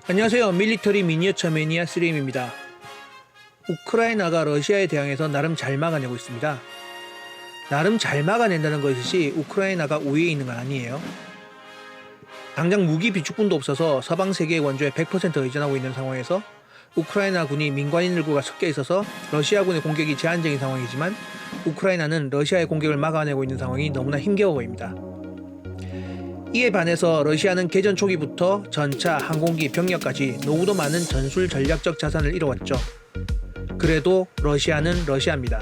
안녕하세요. 밀리터리 미니어처 매니아 3M입니다. 우크라이나가 러시아에 대항해서 나름 잘 막아내고 있습니다. 나름 잘 막아낸다는 것이 우크라이나가 우위에 있는 건 아니에요. 당장 무기 비축분도 없어서 서방 세계의 원조에 100% 의존하고 있는 상황에서 우크라이나 군이 민간인 일부가 섞여 있어서 러시아군의 공격이 제한적인 상황이지만 우크라이나는 러시아의 공격을 막아내고 있는 상황이 너무나 힘겨워 보입니다. 이에 반해서 러시아는 개전 초기부터 전차, 항공기, 병력까지 노후도 많은 전술 전략적 자산을 이뤄왔죠. 그래도 러시아는 러시아입니다.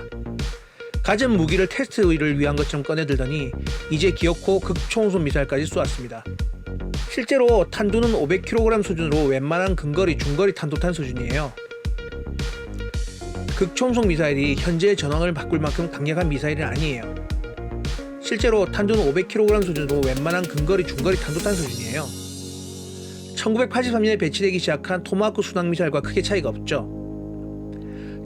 가진 무기를 테스트를 위한 것처럼 꺼내들더니 이제 기어코 극초음속 미사일까지 쏘았습니다. 실제로 탄두는 500kg 수준으로 웬만한 근거리, 중거리 탄도탄 수준이에요. 극초음속 미사일이 현재의 전황을 바꿀 만큼 강력한 미사일은 아니에요. 실제로 탄두는 500kg 수준으로 웬만한 근거리, 중거리 탄도탄 수준이에요. 1983년에 배치되기 시작한 토마호크 순항미사일과 크게 차이가 없죠.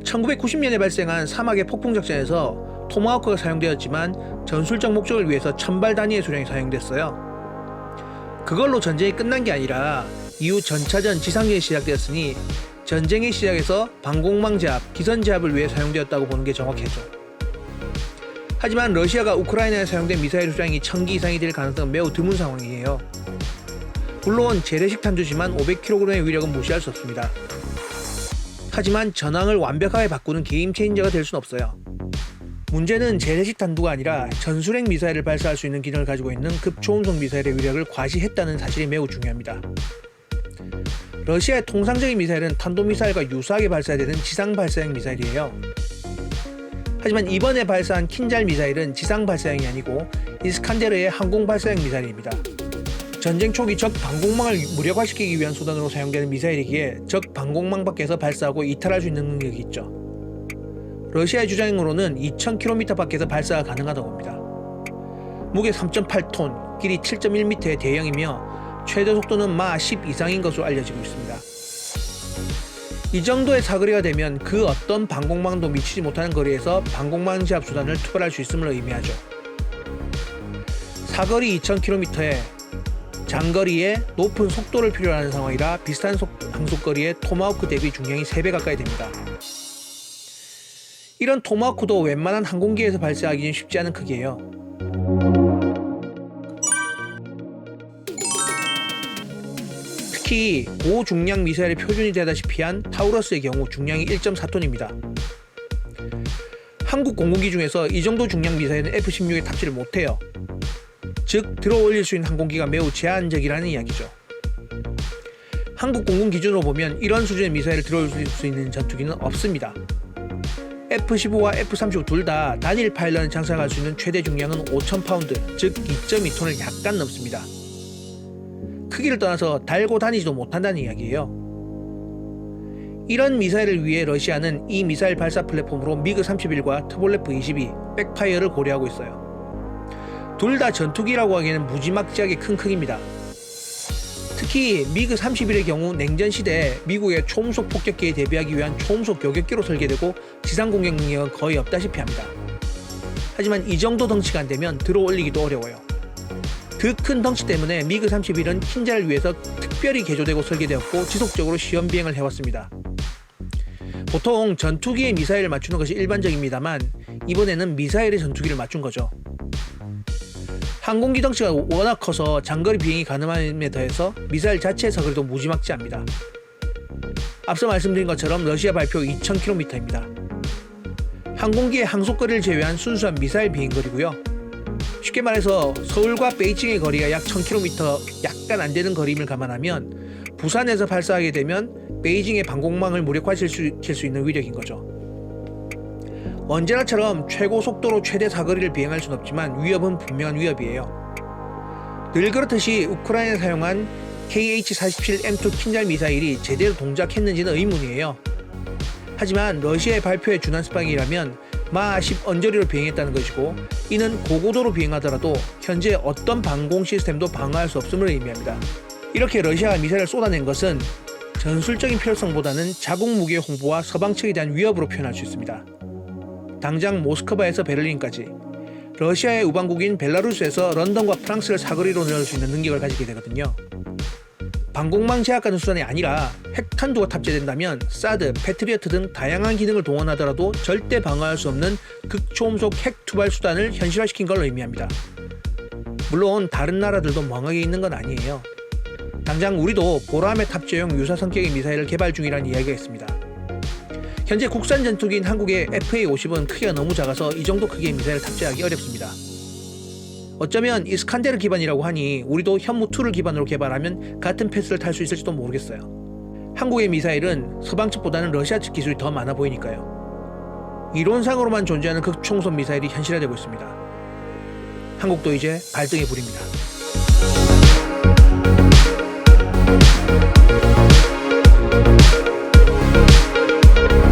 1990년에 발생한 사막의 폭풍작전에서 토마호크가 사용되었지만 전술적 목적을 위해서 1000발 단위의 수량이 사용됐어요. 그걸로 전쟁이 끝난 게 아니라 이후 전차전, 지상전이 시작되었으니 전쟁의 시작에서 방공망 제압, 기선 제압을 위해 사용되었다고 보는 게 정확해죠. 하지만 러시아가 우크라이나에 사용된 미사일 수량이 1000기 이상이 될 가능성은 매우 드문 상황이에요. 물론 재래식 탄두지만 500kg의 위력은 무시할 수 없습니다. 하지만 전황을 완벽하게 바꾸는 게임 체인저가 될 수는 없어요. 문제는 재래식 탄두가 아니라 전술핵 미사일을 발사할 수 있는 기능을 가지고 있는 급초음속 미사일의 위력을 과시했다는 사실이 매우 중요합니다. 러시아의 통상적인 미사일은 탄도미사일과 유사하게 발사되는 지상 발사형 미사일이에요. 하지만 이번에 발사한 킨잘 미사일은 지상 발사형이 아니고 이스칸데르의 항공 발사형 미사일입니다. 전쟁 초기 적 방공망을 무력화시키기 위한 수단으로 사용되는 미사일이기에 적 방공망 밖에서 발사하고 이탈할 수 있는 능력이 있죠. 러시아의 주장으로는 2000km 밖에서 발사가 가능하다고 합니다. 무게 3.8톤, 길이 7.1m의 대형이며 최대 속도는 마 10 이상인 것으로 알려지고 있습니다. 이 정도의 사거리가 되면 그 어떤 방공망도 미치지 못하는 거리에서 방공망 제압 수단을 투발할 수 있음을 의미하죠. 사거리 2000km에 장거리에 높은 속도를 필요로 하는 상황이라 비슷한 항속거리의 토마호크 대비 중량이 3배 가까이 됩니다. 이런 토마호크도 웬만한 항공기에서 발사하기는 쉽지 않은 크기예요. 특히 고중량 미사일의 표준이 되다시피 한 타우러스의 경우 중량이 1.4톤입니다. 한국 공군기 중에서 이 정도 중량 미사일은 F-16에 탑재를 못해요. 즉 들어올릴 수 있는 항공기가 매우 제한적이라는 이야기죠. 한국 공군 기준으로 보면 이런 수준의 미사일을 들어올릴 수 있는 전투기는 없습니다. F-15와 F-35 둘 다 단일 파일럿을 장착할 수 있는 최대 중량은 5000파운드, 즉 2.2톤을 약간 넘습니다. 크기를 떠나서 달고 다니지도 못한다는 이야기예요. 이런 미사일을 위해 러시아는 이 미사일 발사 플랫폼으로 미그-31과 트볼레프-22, 백파이어를 고려하고 있어요. 둘 다 전투기라고 하기에는 무지막지하게 큰 크기입니다. 특히 미그-31의 경우 냉전 시대에 미국의 초음속 폭격기에 대비하기 위한 초음속 요격기로 설계되고 지상 공격 능력은 거의 없다시피 합니다. 하지만 이 정도 덩치가 안 되면 들어올리기도 어려워요. 그 큰 덩치 때문에 미그-31은 킨잘을 위해서 특별히 개조되고 설계되었고 지속적으로 시험 비행을 해왔습니다. 보통 전투기에 미사일을 맞추는 것이 일반적입니다만 이번에는 미사일의 전투기를 맞춘 거죠. 항공기 덩치가 워낙 커서 장거리 비행이 가능함에 더해서 미사일 자체의 사거리도 무지막지합니다. 앞서 말씀드린 것처럼 러시아 발표 2000km입니다. 항공기의 항속거리를 제외한 순수한 미사일 비행거리고요. 쉽게 말해서 서울과 베이징의 거리가 약 1000km 약간 안 되는 거리임을 감안하면 부산에서 발사하게 되면 베이징의 방공망을 무력화시킬 수 있는 위력인 거죠. 언제나처럼 최고 속도로 최대 사거리를 비행할 수는 없지만 위협은 분명한 위협이에요. 늘 그렇듯이 우크라이나에 사용한 KH-47M2 킨잘 미사일이 제대로 동작했는지는 의문이에요. 하지만 러시아의 발표에 준한 스파이라면 마 10 언저리로 비행했다는 것이고 이는 고고도로 비행하더라도 현재 어떤 방공 시스템도 방어할 수 없음을 의미합니다. 이렇게 러시아가 미사일을 쏟아낸 것은 전술적인 필요성보다는 자국 무기의 홍보와 서방 측에 대한 위협으로 표현할 수 있습니다. 당장 모스크바에서 베를린까지, 러시아의 우방국인 벨라루스에서 런던과 프랑스를 사거리로 넣을 수 있는 능력을 가지게 되거든요. 방공망 제압 같은 수단이 아니라 핵탄두가 탑재된다면 사드, 패트리어트 등 다양한 기능을 동원하더라도 절대 방어할 수 없는 극초음속 핵 투발 수단을 현실화시킨 걸 의미합니다. 물론 다른 나라들도 멍하게 있는 건 아니에요. 당장 우리도 보람에 탑재용 유사 성격의 미사일을 개발 중이라는 이야기가 있습니다. 현재 국산 전투기인 한국의 FA-50은 크기가 너무 작아서 이 정도 크기의 미사일을 탑재하기 어렵습니다. 어쩌면 이스칸데르 기반이라고 하니 우리도 현무2를 기반으로 개발하면 같은 패스를 탈 수 있을지도 모르겠어요. 한국의 미사일은 서방 측보다는 러시아 측 기술이 더 많아 보이니까요. 이론상으로만 존재하는 극초음속 미사일이 현실화되고 있습니다. 한국도 이제 발등에 불입니다.